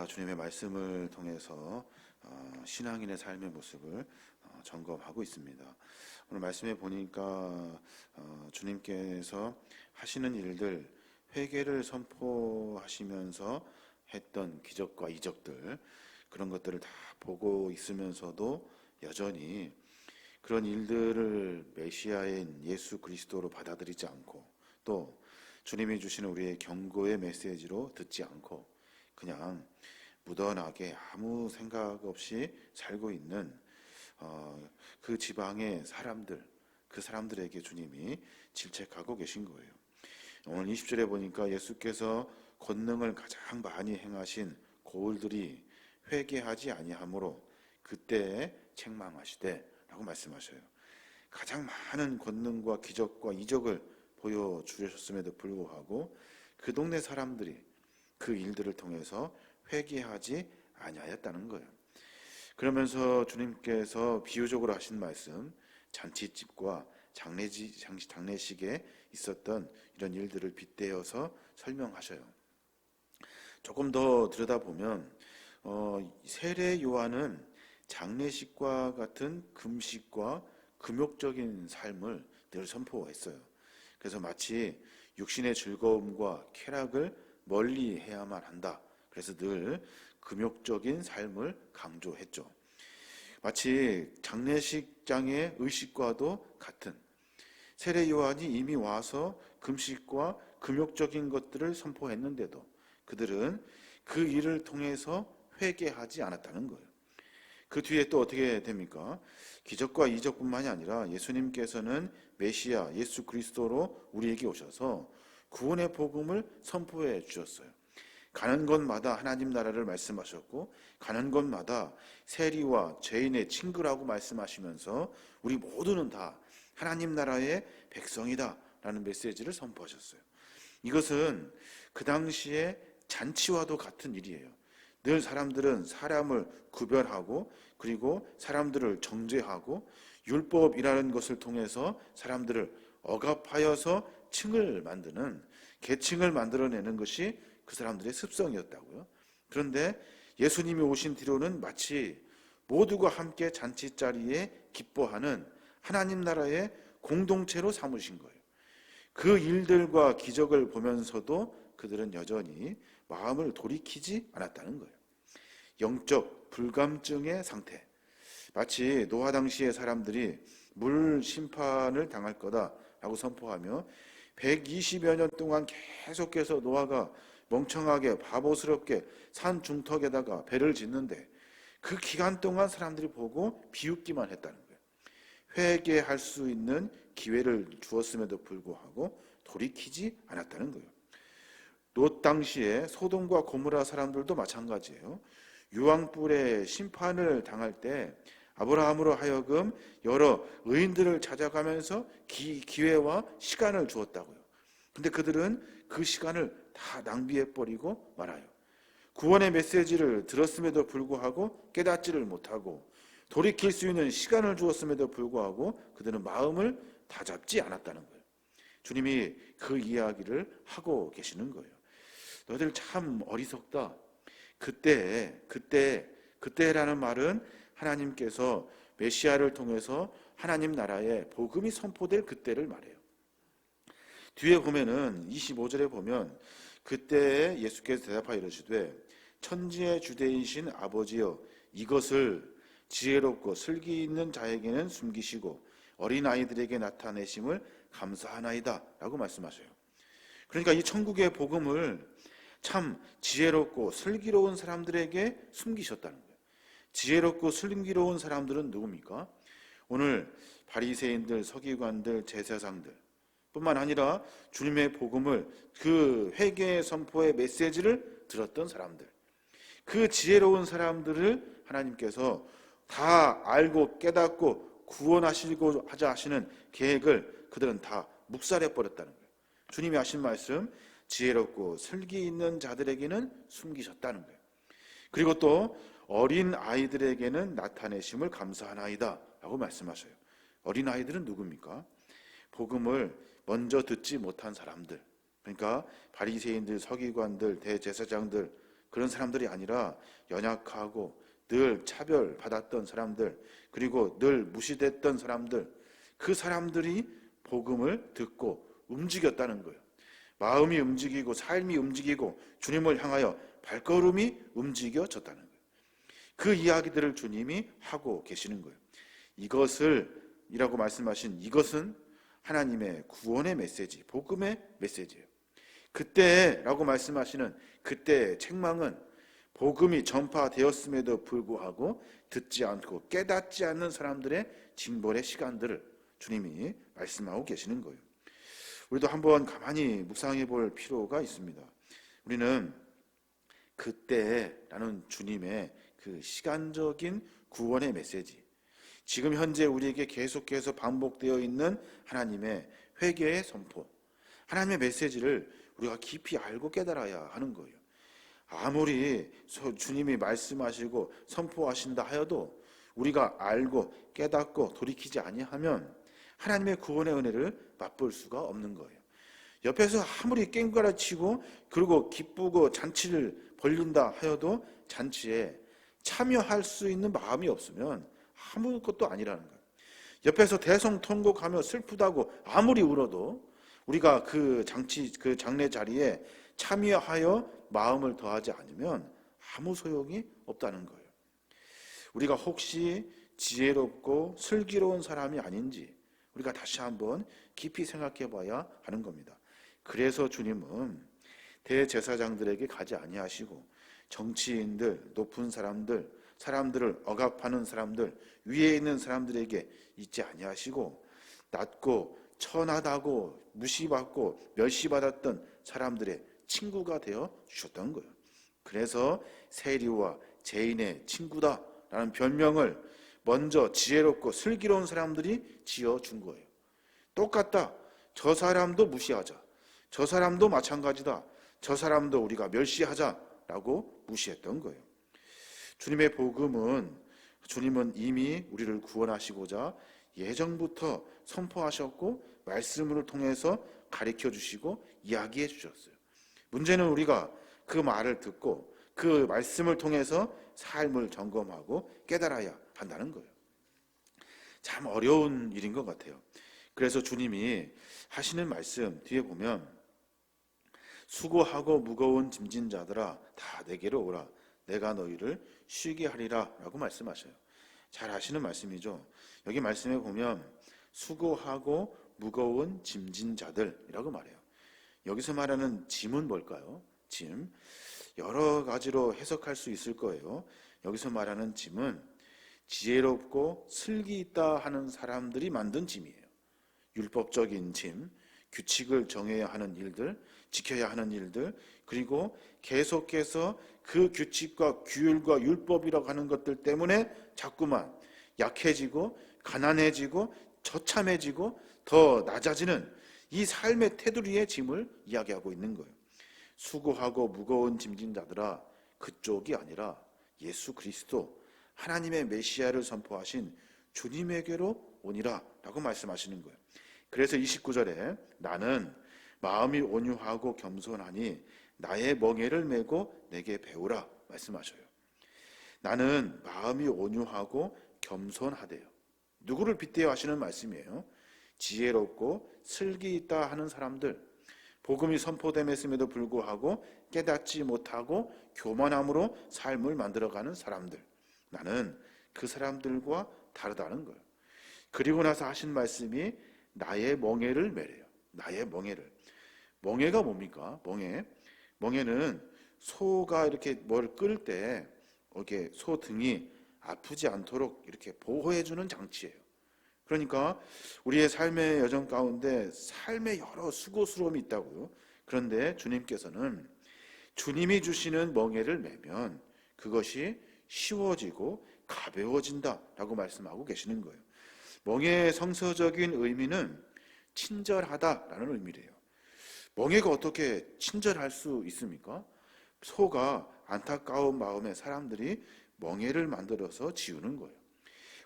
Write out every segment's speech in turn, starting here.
주님의 말씀을 통해서 신앙인의 삶의 모습을 점검하고 있습니다. 오늘 말씀에 보니까 주님께서 하시는 일들, 회개를 선포하시면서 했던 기적과 이적들, 그런 것들을 다 보고 있으면서도 여전히 그런 일들을 메시아인 예수 그리스도로 받아들이지 않고, 또 주님이 주시는 우리의 경고의 메시지로 듣지 않고 그냥 무던하게 아무 생각 없이 살고 있는 그 지방의 사람들, 그 사람들에게 주님이 질책하고 계신 거예요. 오늘 20절에 보니까 예수께서 권능을 가장 많이 행하신 고을들이 회개하지 아니하므로 그때에 책망하시되 라고 말씀하셔요. 가장 많은 권능과 기적과 이적을 보여주셨음에도 불구하고 그 동네 사람들이 그 일들을 통해서 회개하지 아니하였다는 거예요. 그러면서 주님께서 비유적으로 하신 말씀, 잔치집과 장례식에 있었던 이런 일들을 빗대어서 설명하셔요. 조금 더 들여다보면 세례 요한은 장례식과 같은 금식과 금욕적인 삶을 늘 선포했어요. 그래서 마치 육신의 즐거움과 쾌락을 멀리 해야만 한다. 그래서 늘 금욕적인 삶을 강조했죠. 마치 장례식장의 의식과도 같은, 세례 요한이 이미 와서 금식과 금욕적인 것들을 선포했는데도 그들은 그 일을 통해서 회개하지 않았다는 거예요. 그 뒤에 또 어떻게 됩니까? 기적과 이적뿐만이 아니라 예수님께서는 메시아 예수 그리스도로 우리에게 오셔서 구원의 복음을 선포해 주셨어요. 가는 곳마다 하나님 나라를 말씀하셨고, 가는 곳마다 세리와 죄인의 친구라고 말씀하시면서 우리 모두는 다 하나님 나라의 백성이다 라는 메시지를 선포하셨어요. 이것은 그 당시에 잔치와도 같은 일이에요. 늘 사람들은 사람을 구별하고, 그리고 사람들을 정죄하고, 율법이라는 것을 통해서 사람들을 억압하여서 층을 만드는, 계층을 만들어내는 것이 그 사람들의 습성이었다고요. 그런데 예수님이 오신 뒤로는 마치 모두가 함께 잔치자리에 기뻐하는 하나님 나라의 공동체로 삼으신 거예요. 그 일들과 기적을 보면서도 그들은 여전히 마음을 돌이키지 않았다는 거예요. 영적 불감증의 상태, 마치 노아 당시의 사람들이 물 심판을 당할 거다라고 선포하며 120여 년 동안 계속해서 노아가 멍청하게 바보스럽게 산 중턱에다가 배를 짓는데 그 기간 동안 사람들이 보고 비웃기만 했다는 거예요. 회개할 수 있는 기회를 주었음에도 불구하고 돌이키지 않았다는 거예요. 롯 당시에 소돔과 고모라 사람들도 마찬가지예요. 유황불의 심판을 당할 때 아브라함으로 하여금 여러 의인들을 찾아가면서 기회와 시간을 주었다고요. 근데 그들은 그 시간을 다 낭비해버리고 말아요. 구원의 메시지를 들었음에도 불구하고 깨닫지를 못하고, 돌이킬 수 있는 시간을 주었음에도 불구하고 그들은 마음을 다잡지 않았다는 거예요. 주님이 그 이야기를 하고 계시는 거예요. 너희들 참 어리석다. 그때라는 말은 하나님께서 메시아를 통해서 하나님 나라의 복음이 선포될 그때를 말해요. 뒤에 보면은 25절에 보면 그때에 예수께서 대답하여 이르시되 천지의 주대이신 아버지여, 이것을 지혜롭고 슬기 있는 자에게는 숨기시고 어린아이들에게 나타내심을 감사하나이다 라고 말씀하셔요. 그러니까 이 천국의 복음을 참 지혜롭고 슬기로운 사람들에게 숨기셨다는 거예요. 지혜롭고 슬기로운 사람들은 누굽니까? 오늘 바리새인들, 서기관들, 제사장들 뿐만 아니라 주님의 복음을, 그 회개의 선포의 메시지를 들었던 사람들, 그 지혜로운 사람들을 하나님께서 다 알고 깨닫고 구원하시고 하자 하시는 계획을 그들은 다 묵살해 버렸다는 거예요. 주님이 하신 말씀, 지혜롭고 슬기 있는 자들에게는 숨기셨다는 거예요. 그리고 또 어린 아이들에게는 나타내심을 감사하나이다 라고 말씀하셔요. 어린 아이들은 누굽니까? 복음을 먼저 듣지 못한 사람들, 그러니까 바리새인들, 서기관들, 대제사장들, 그런 사람들이 아니라 연약하고 늘 차별받았던 사람들, 그리고 늘 무시됐던 사람들, 그 사람들이 복음을 듣고 움직였다는 거예요. 마음이 움직이고 삶이 움직이고 주님을 향하여 발걸음이 움직여졌다는 거예요. 그 이야기들을 주님이 하고 계시는 거예요. 이것이라고 말씀하신 이것은 하나님의 구원의 메시지, 복음의 메시지예요. 그때라고 말씀하시는 그때의 책망은 복음이 전파되었음에도 불구하고 듣지 않고 깨닫지 않는 사람들의 징벌의 시간들을 주님이 말씀하고 계시는 거예요. 우리도 한번 가만히 묵상해 볼 필요가 있습니다. 우리는 그때라는 주님의 그 시간적인 구원의 메시지, 지금 현재 우리에게 계속해서 반복되어 있는 하나님의 회개의 선포, 하나님의 메시지를 우리가 깊이 알고 깨달아야 하는 거예요. 아무리 주님이 말씀하시고 선포하신다 하여도 우리가 알고 깨닫고 돌이키지 아니하면 하나님의 구원의 은혜를 맛볼 수가 없는 거예요. 옆에서 아무리 깽가라치고 그리고 기쁘고 잔치를 벌린다 하여도 잔치에 참여할 수 있는 마음이 없으면 아무것도 아니라는 거예요. 옆에서 대성통곡하며 슬프다고 아무리 울어도 우리가 그 잔치, 그 장례 자리에 참여하여 마음을 더하지 않으면 아무 소용이 없다는 거예요. 우리가 혹시 지혜롭고 슬기로운 사람이 아닌지 우리가 다시 한번 깊이 생각해 봐야 하는 겁니다. 그래서 주님은 대제사장들에게 가지 아니하시고 정치인들, 높은 사람들, 사람들을 억압하는 사람들, 위에 있는 사람들에게 있지 아니하시고 낮고 천하다고 무시받고 멸시받았던 사람들의 친구가 되어 주셨던 거예요. 그래서 세리와 죄인의 친구다라는 별명을 먼저 지혜롭고 슬기로운 사람들이 지어준 거예요. 똑같다. 저 사람도 무시하자. 저 사람도 마찬가지다. 저 사람도 우리가 멸시하자라고 무시했던 거예요. 주님의 복음은 주님은 이미 우리를 구원하시고자 예정부터 선포하셨고 말씀을 통해서 가르쳐 주시고 이야기해 주셨어요. 문제는 우리가 그 말을 듣고 그 말씀을 통해서 삶을 점검하고 깨달아야 한다는 거예요. 참 어려운 일인 것 같아요. 그래서 주님이 하시는 말씀 뒤에 보면 수고하고 무거운 짐진 자들아 다 내게로 오라 내가 너희를 쉬게 하리라 라고 말씀하셔요. 잘 아시는 말씀이죠. 여기 말씀에 보면 수고하고 무거운 짐진 자들이라고 말해요. 여기서 말하는 짐은 뭘까요? 짐 여러 가지로 해석할 수 있을 거예요. 여기서 말하는 짐은 지혜롭고 슬기 있다 하는 사람들이 만든 짐이에요. 율법적인 짐, 규칙을 정해야 하는 일들, 지켜야 하는 일들, 그리고 계속해서 그 규칙과 규율과 율법이라고 하는 것들 때문에 자꾸만 약해지고 가난해지고 처참해지고 더 낮아지는 이 삶의 테두리의 짐을 이야기하고 있는 거예요. 수고하고 무거운 짐진 자들아 그쪽이 아니라 예수 그리스도 하나님의 메시아를 선포하신 주님에게로 오니라 라고 말씀하시는 거예요. 그래서 29절에 나는 마음이 온유하고 겸손하니 나의 멍에를 메고 내게 배우라 말씀하셔요. 나는 마음이 온유하고 겸손하대요. 누구를 빗대어 하시는 말씀이에요? 지혜롭고 슬기 있다 하는 사람들, 복음이 선포됨에도 불구하고 깨닫지 못하고 교만함으로 삶을 만들어가는 사람들, 나는 그 사람들과 다르다는 거예요. 그리고 나서 하신 말씀이 나의 멍에를 메래요. 나의 멍에를. 멍에가 뭡니까? 멍에는 소가 이렇게 뭘 끌 때 이렇게 소 등이 아프지 않도록 이렇게 보호해주는 장치예요. 그러니까 우리의 삶의 여정 가운데 삶의 여러 수고스러움이 있다고요. 그런데 주님께서는 주님이 주시는 멍에를 메면 그것이 쉬워지고 가벼워진다라고 말씀하고 계시는 거예요. 멍에의 성서적인 의미는 친절하다라는 의미래요. 멍에가 어떻게 친절할 수 있습니까? 소가 안타까운 마음에 사람들이 멍에를 만들어서 지우는 거예요.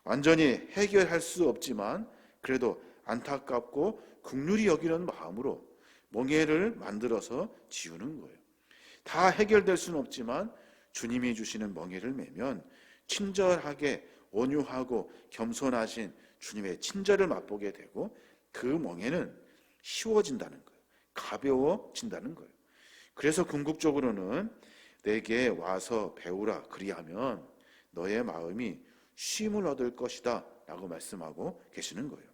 완전히 해결할 수 없지만 그래도 안타깝고 긍휼히 여기는 마음으로 멍에를 만들어서 지우는 거예요. 다 해결될 수는 없지만 주님이 주시는 멍에를 매면 친절하게 온유하고 겸손하신 주님의 친절을 맛보게 되고 그 멍에는 쉬워진다는 거예요. 가벼워진다는 거예요. 그래서 궁극적으로는 내게 와서 배우라, 그리하면 너의 마음이 쉼을 얻을 것이다 라고 말씀하고 계시는 거예요.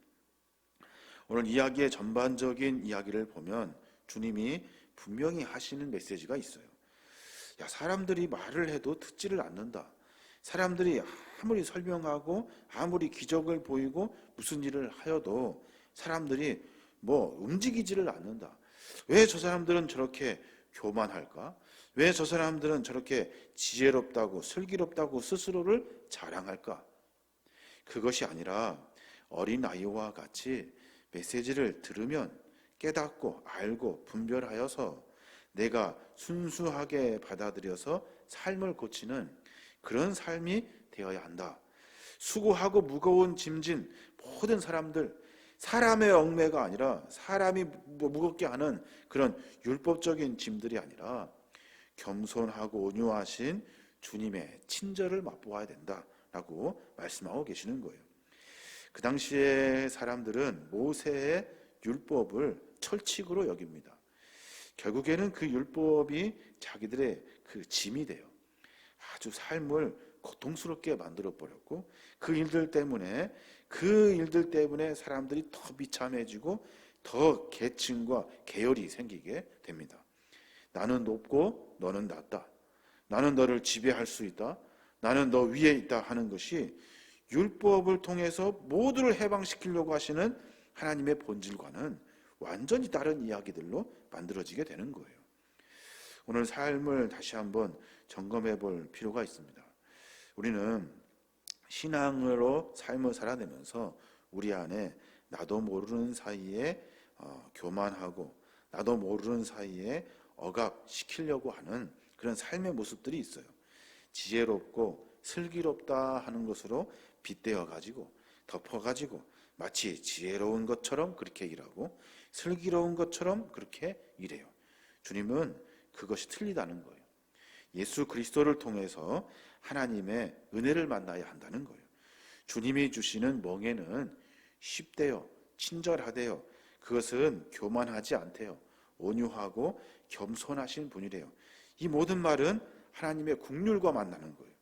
오늘 이야기의 전반적인 이야기를 보면 주님이 분명히 하시는 메시지가 있어요. 야, 사람들이 말을 해도 듣지를 않는다. 사람들이 아무리 설명하고 아무리 기적을 보이고 무슨 일을 하여도 사람들이 움직이지를 않는다. 왜 저 사람들은 저렇게 교만할까? 왜 저 사람들은 저렇게 지혜롭다고 슬기롭다고 스스로를 자랑할까? 그것이 아니라 어린아이와 같이 메시지를 들으면 깨닫고 알고 분별하여서 내가 순수하게 받아들여서 삶을 고치는 그런 삶이 되어야 한다. 수고하고 무거운 짐진 모든 사람들, 사람의 얽매가 아니라 사람이 무겁게 하는 그런 율법적인 짐들이 아니라 겸손하고 온유하신 주님의 친절을 맛보아야 된다라고 말씀하고 계시는 거예요. 그 당시에 사람들은 모세의 율법을 철칙으로 여깁니다. 결국에는 그 율법이 자기들의 그 짐이 돼요. 아주 삶을 고통스럽게 만들어 버렸고 그 일들 때문에 사람들이 더 비참해지고 더 계층과 계열이 생기게 됩니다. 나는 높고 너는 낮다. 나는 너를 지배할 수 있다. 나는 너 위에 있다 하는 것이 율법을 통해서 모두를 해방시키려고 하시는 하나님의 본질과는 완전히 다른 이야기들로 만들어지게 되는 거예요. 오늘 삶을 다시 한번 점검해 볼 필요가 있습니다. 우리는 신앙으로 삶을 살아내면서 우리 안에 나도 모르는 사이에 교만하고 나도 모르는 사이에 억압시키려고 하는 그런 삶의 모습들이 있어요. 지혜롭고 슬기롭다 하는 것으로 빗대어 가지고 덮어 가지고 마치 지혜로운 것처럼 그렇게 일하고 슬기로운 것처럼 그렇게 일해요. 주님은 그것이 틀리다는 거예요. 예수 그리스도를 통해서 하나님의 은혜를 만나야 한다는 거예요. 주님이 주시는 멍에는 쉽대요. 친절하대요. 그것은 교만하지 않대요. 온유하고 겸손하신 분이래요. 이 모든 말은 하나님의 긍휼과 만나는 거예요.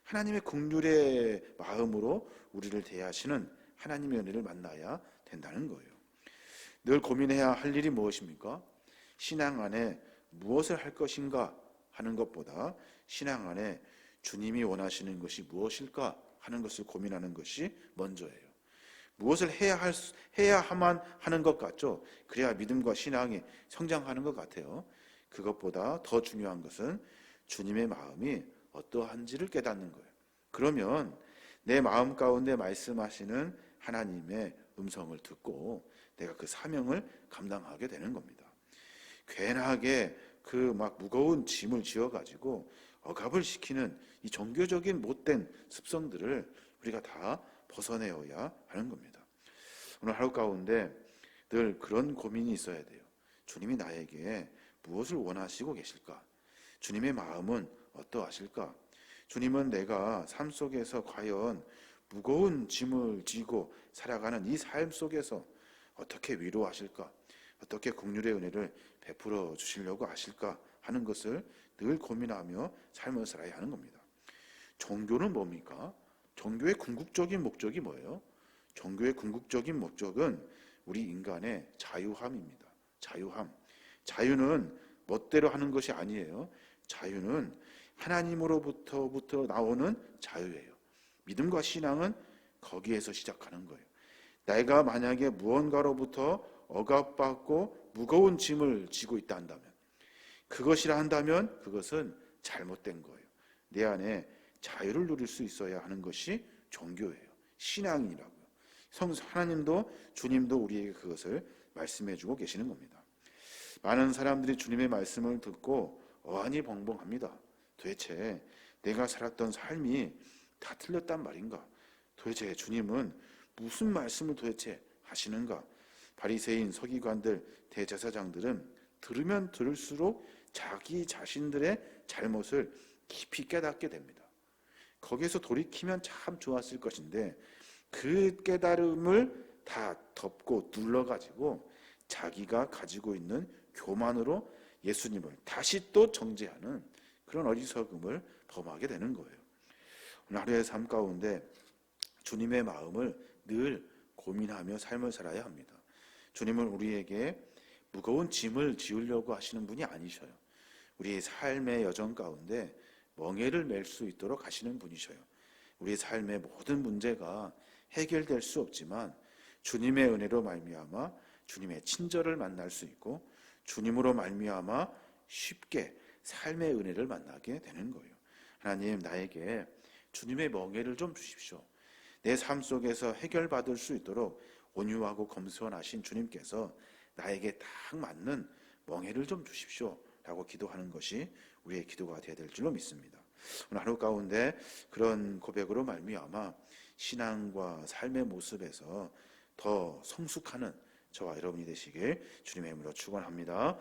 하나님의 긍휼의 마음으로 우리를 대하시는 하나님의 은혜를 만나야 된다는 거예요. 늘 고민해야 할 일이 무엇입니까? 신앙 안에 무엇을 할 것인가 하는 것보다 신앙 안에 주님이 원하시는 것이 무엇일까 하는 것을 고민하는 것이 먼저예요. 무엇을 해야만 하는 것 같죠? 그래야 믿음과 신앙이 성장하는 것 같아요. 그것보다 더 중요한 것은 주님의 마음이 어떠한지를 깨닫는 거예요. 그러면 내 마음 가운데 말씀하시는 하나님의 음성을 듣고 내가 그 사명을 감당하게 되는 겁니다. 괜하게 그 무거운 짐을 지어가지고 억압을 시키는 이 종교적인 못된 습성들을 우리가 다 벗어내어야 하는 겁니다. 오늘 하루 가운데 늘 그런 고민이 있어야 돼요. 주님이 나에게 무엇을 원하시고 계실까? 주님의 마음은 어떠하실까? 주님은 내가 삶 속에서 과연 무거운 짐을 지고 살아가는 이 삶 속에서 어떻게 위로하실까? 어떻게 긍휼의 은혜를 베풀어 주시려고 하실까 하는 것을 늘 고민하며 삶을 살아야 하는 겁니다. 종교는 뭡니까? 종교의 궁극적인 목적이 뭐예요? 종교의 궁극적인 목적은 우리 인간의 자유함입니다. 자유함. 자유는 멋대로 하는 것이 아니에요. 자유는 하나님으로부터 나오는 자유예요. 믿음과 신앙은 거기에서 시작하는 거예요. 내가 만약에 무언가로부터 억압받고 무거운 짐을 지고 있다 한다면, 그것이라 한다면 그것은 잘못된 거예요. 내 안에 자유를 누릴 수 있어야 하는 것이 종교예요. 신앙이라고요. 하나님도 주님도 우리에게 그것을 말씀해 주고 계시는 겁니다. 많은 사람들이 주님의 말씀을 듣고 어안이 벙벙합니다. 도대체 내가 살았던 삶이 다 틀렸단 말인가? 도대체 주님은 무슨 말씀을 도대체 하시는가? 바리새인, 서기관들, 대제사장들은 들으면 들을수록 자기 자신들의 잘못을 깊이 깨닫게 됩니다. 거기에서 돌이키면 참 좋았을 것인데 그 깨달음을 다 덮고 눌러가지고 자기가 가지고 있는 교만으로 예수님을 다시 또 정죄하는 그런 어리석음을 범하게 되는 거예요. 오늘 하루의 삶 가운데 주님의 마음을 늘 고민하며 삶을 살아야 합니다. 주님은 우리에게 무거운 짐을 지우려고 하시는 분이 아니셔요. 우리의 삶의 여정 가운데 멍에를 맬 수 있도록 하시는 분이셔요. 우리 삶의 모든 문제가 해결될 수 없지만 주님의 은혜로 말미암아 주님의 친절을 만날 수 있고 주님으로 말미암아 쉽게 삶의 은혜를 만나게 되는 거예요. 하나님, 나에게 주님의 멍에를 좀 주십시오. 내 삶 속에서 해결받을 수 있도록 온유하고 검소하신 주님께서 나에게 딱 맞는 멍에를 좀 주십시오 라고 기도하는 것이 우리의 기도가 되어야 될 줄로 믿습니다. 오늘 하루 가운데 그런 고백으로 말미암아 신앙과 삶의 모습에서 더 성숙하는 저와 여러분이 되시길 주님의 이름으로 축원합니다.